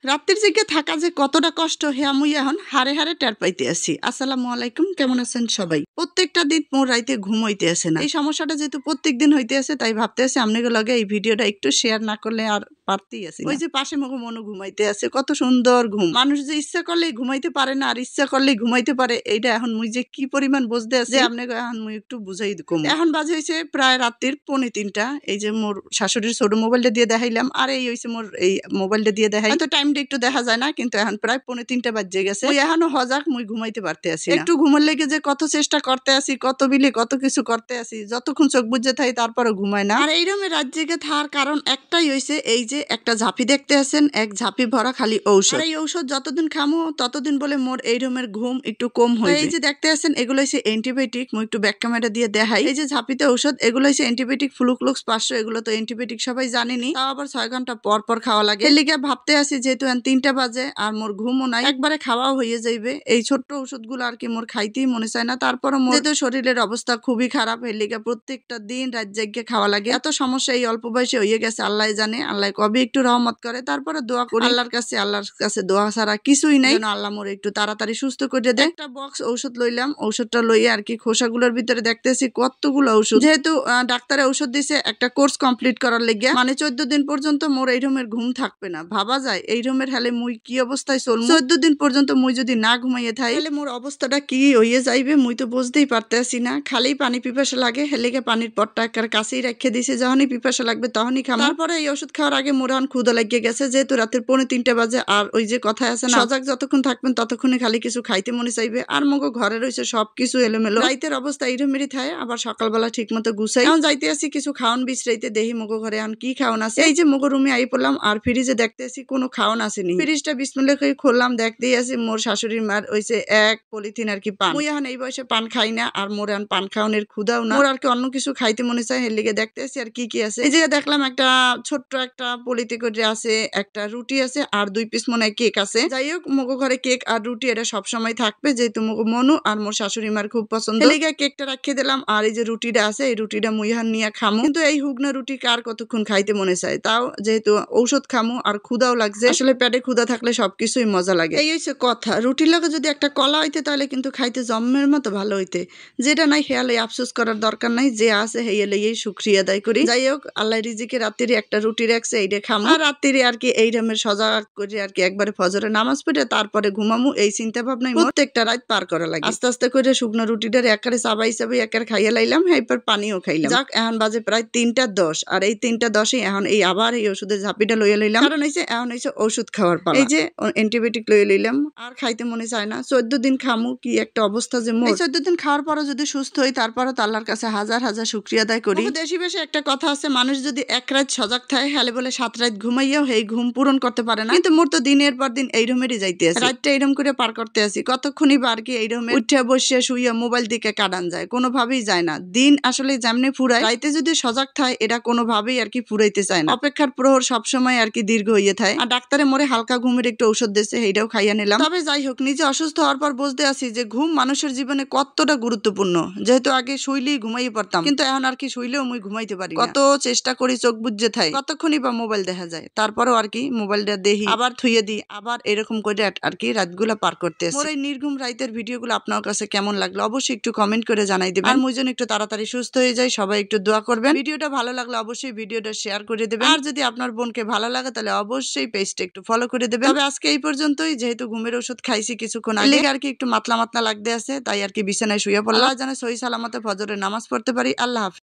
রাতের জেগে থাকা যে কতটা কষ্ট হে আমি এখন হারে হারে টের পাইতে আছি। আসসালামু আলাইকুম, কেমন আছেন সবাই? প্রত্যেকটা দিন মোর রাইতে ঘুম হইতে আসে না। এই সমস্যাটা যেহেতু প্রত্যেক দিন হইতে আছে, তাই ভাবতে আছে আপনাকে লগে এই ভিডিওটা একটু শেয়ার না করলে আর পারতেই আছি না। ওই যে পাশে মনু ঘুমাইতে আছে, কত সুন্দর ঘুম। মানুষ যে ইচ্ছা করলেই ঘুমাইতে পারে না আর ইচ্ছা করলেই ঘুমাইতে পারে, এইটা এখন মুই যে কি পরিমাণ বুঝতে আছে আপনাকে এখন মুই একটু বুঝাই কম। এখন বাজে হয়েছে প্রায় রাত্রির 2:45। এই যে মোর শাশুড়ির ছোট মোবাইলটা দিয়ে দেখাইলাম, আর এই হয়েছে মোর এই মোবাইলটা দিয়ে দেখাই। তো টাইমটা একটু দেখা যায় না, কিন্তু এখন প্রায় 2:45 বাজে গেছে। ওই এখনো হজাক মুই ঘুমাইতে পারতে আছি না। একটু ঘুমার লেগে যে কত চেষ্টা করতে আছি, কত বিলে কত কিছু করতে আছি, যতক্ষণ চোখ বুঝে থাই তারপরে ঘুমায় না। আর এইরকম রাত জেগে থাকার কারণ একটাই হইছে, এই যে একটা ঝাঁপি দেখতে আছেন, এক ঝাঁপি ভরা খালি ঔষধ। এই ঔষধ যতদিন খামো ততদিন বলে মোর এই রুমের ঘুম একটু কম হয়। এই যে দেখতে আছেন, এগুলো হচ্ছে অ্যান্টিবায়োটিক। মুই একটু ব্যাক ক্যামেরা দিয়ে দেখাই। এই যে ঝাঁপিতে ঔষধ, এগুলো হচ্ছে অ্যান্টিবায়োটিক ফ্লুক্লুক্স 500। এগুলো তো অ্যান্টিবায়োটিক সবাই জানেনি, তাও আবার 6 ঘন্টা পর পর খাওয়া লাগে। এর লিগে ভাবতে আছি যেহেতু 3টা বাজে আর মোর ঘুমও নাই, একবারে খাওয়াও হয়ে যাইবে। এই ছোট্ট ওষুধগুলো আর কি মোর খাইতেই মনে চায় না। তারপরও মোর যেহেতু শরীরের অবস্থা খুবই খারাপ, এর লিগে প্রত্যেকটা দিন রাত জেগে খাওয়া লাগে। এত সমস্যা এই অল্প বয়সে হয়ে গেছে, আল্লাহ জানে। আল্লাহ কবে একটু রহমত করে, তারপরে দোয়া করি আল্লাহর কাছে দোয়া ছাড়া কিছুই নাই, যেন আল্লাহ মোর একটু তাড়াতাড়ি সুস্থ করে দেয়। একটা বক্স ঔষধ লইলাম, ঔষধটা লইয়ে আর কি খোসাগুলোর ভিতরে দেখতেছি কতগুলো ঔষধ। যেহেতু ডাক্তারে ঔষধ দিছে একটা কোর্স কমপ্লিট করার লেগে, মানে 14 দিন পর্যন্ত মোর এই রুমের ঘুম থাকবে না। ভাবা যায় এই রুমের হালে মুই কি অবস্থায় চলবো। 14 দিন পর্যন্ত মুই যদি না ঘুমাইয়ে থাই, তাহলে মোর অবস্থাটা কি হইয়ে যাইবে মুই তো বুঝতেই পারতেছি না। খালি পানি পিপাসা লাগে, হেলেগে পানির পটটা একবার কাছেই রেখে দিছে, যখনই পিপাসা লাগবে তখনই খাবো। তারপরে এই ওষুধ খাওয়ার আগে মোর এখন ক্ষুধা লাগিয়ে গেছে, যেহেতু রাতের 2:45 বাজে। আর ওই যে কথায় আছে না, সজাগ যতক্ষণ থাকবেন ততক্ষণে খালি কিছু খাইতে মনে চাইবে। আর মগো ঘরে রয়েছে সবকিছু এলোমেলো, রাইতের অবস্থা এইরমেরই থাকে। আবার সকালবেলা ঠিক মতো গুছাই। এখন যাইতে আসি কিছু খাওয়ান বিছরাইতে, দেখি মগো ঘরে এখন কি খাওয়ান আছে। এই যে মগো রুমে আই পড়লাম, আর ফ্রিজে দেখতে আসি কোনো খাওয়ান আসেনি। ফ্রিজটা বিসমিল্লাহ করে খুললাম, দেখতেই আসি মোর শাশুড়ির মার হইছে এক পলিথিন আর কি পান। মুই এখন এই বয়সে পান খাই না, আর মোর এখন পান খাওয়ানোর ক্ষুদাও না। মোর আর কি অন্য কিছু খাইতে মনে চায়, এর লিগে দেখতে আসি আর কি কি আছে। এই যে দেখলাম একটা ছোট্ট একটা পলিতে করে আছে, একটা রুটি আছে, আর 2 পিস মনে হয় কেক আছে। যাই হোক, মগো ঘরে কেক আর রুটি এটা সবসময় থাকবে, যেহেতু মগো মনু আর মোর শাশুড়ি মার খুব পছন্দ। এর লিগে কেকটা রাখিয়ে দিলাম, আর এই যে রুটিটা আছে, এই রুটিটা মুই এখন নিয়ে খামু। কিন্তু এই হুগনা রুটি কার কতক্ষণ খাইতে মনে চায়, তাও যেহেতু ঔষধ খামু আর ক্ষুদাও লাগছে। আসলে পেটে ক্ষুদা থাকলে সবকিছুই মজা লাগে। এই হচ্ছে কথা। রুটির লগে যদি একটা কলা হইতে, তাহলে কিন্তু খাইতে জম্মের মতো ভালো হইতে। যেটা নাই হেয়ালে আফসোস করার দরকার নাই, যে আছে হেয়ালে এই শুকরিয়া আদায় করি। যাই হোক, আল্লাহ রিজিকে রাত্রি একটা রুটি রাখছে, এইটা খামু। আর রাত্রি আর কি এই রকমের সজাগ করে আর কি একবারে ফজরে নামাজ পড়ে তারপরে ঘুমামু, এই চিন্তা ভাবনাই প্রত্যেকটা রাত পার করা লাগে। আস্তে আস্তে করে শুকনো রুটিটার একারে চাবাই একারে খাইয়া লাইলাম, এরপর পানিও খাইলাম। যাক, এখন বাজে প্রায় 3:10, আর এই 3:10 এখন এই আবার এই ওষুধের ঝাঁপিটা লইয়া লইলাম, কারণ হইছে এখন হইছে ওষুধ খাওয়ার পালা। এই যে অ্যান্টিবায়োটিক লইয়া লইলাম, আর খাইতে মনে চায় না। 14 দিন খামু, কি একটা অবস্থা যে মোর। 14 দিন খাওয়ার পরও যদি সুস্থ হই, তারপরও তো আল্লাহর কাছে হাজার হাজার শুকরিয়া আদায় করি। দেশি বেশি একটা কথা আছে, মানুষ যদি এক রাত সজাগ থাকে, হলে বলে 7 রাত ঘুমাইয়াও এই ঘুম পূরণ করতে পারে না। কিন্তু মোর তো দিনের পর দিন এই রুমেরই যাইতে আছে, রাতটা এইরকম করে পার করতে আছি। কতক্ষণই বা আর কি এই রুমে উঠে বসে শুইয়া মোবাইল দিকে কাটান যায়, কোনোভাবেই যায় না। দিন আসলে যেমনি ফুরায়, রাইতে যদি সজাগ থাকে এটা কোনোভাবেই আর কি ফুরাইতে চায় না। অপেক্ষার প্রহর সবসময় আর কি দীর্ঘ হইয়ে থাকে। আর ডাক্তারে মোরে হালকা ঘুমের একটু ঔষধ দিয়েছে, এইটাও খাইয়া নিলাম। তবে যাই হোক, নিজে অসুস্থ হওয়ার পর বুঝতে আছি যে ঘুম মানুষের জীবনে কতটা গুরুত্বপূর্ণ। যেহেতু আগে শুইলেই ঘুমাই পড়তাম, কিন্তু এখন আর কি শুইলেও মুই ঘুমাইতে পারি। কত চেষ্টা করি চোখ বুঝে থাই, কতক্ষণই বা মোবাইল দেখা যায়। তারপরেও আর কি মোবাইলটা দেখি, আবার থুইয়ে দিই, আবার এরকম করে আর কি রাতগুলা পার করতে আসি। মোর এই নির্ঘুম রাইতের ভিডিওগুলো আপনার কাছে কেমন লাগলো অবশ্যই একটু কমেন্ট করে জানাই দিবেন। আর মুই যেন একটু তাড়াতাড়ি সুস্থ হয়ে যায়, সবাই একটু দোয়া করবেন। ভিডিওটা ভালো লাগলে অবশ্যই ভিডিওটা শেয়ার করে দেবেন। আর যদি আপনার বোনকে ভালো লাগে, তাহলে অবশ্যই পেজটা একটু ফলো করে দেবেন। তবে আজকে এই পর্যন্তই, যেহেতু ঘুমের ওষুধ খাইছি কিছুক্ষণ আগে, আর কি একটু মাতলা মাতলা লাগতে আছে, তাই আর কি বিছানায় শুয়ে পড়লাম। যেন সহি সালামতে ফজরের নামাজ পড়তে পারি। আল্লাহ হাফেজ।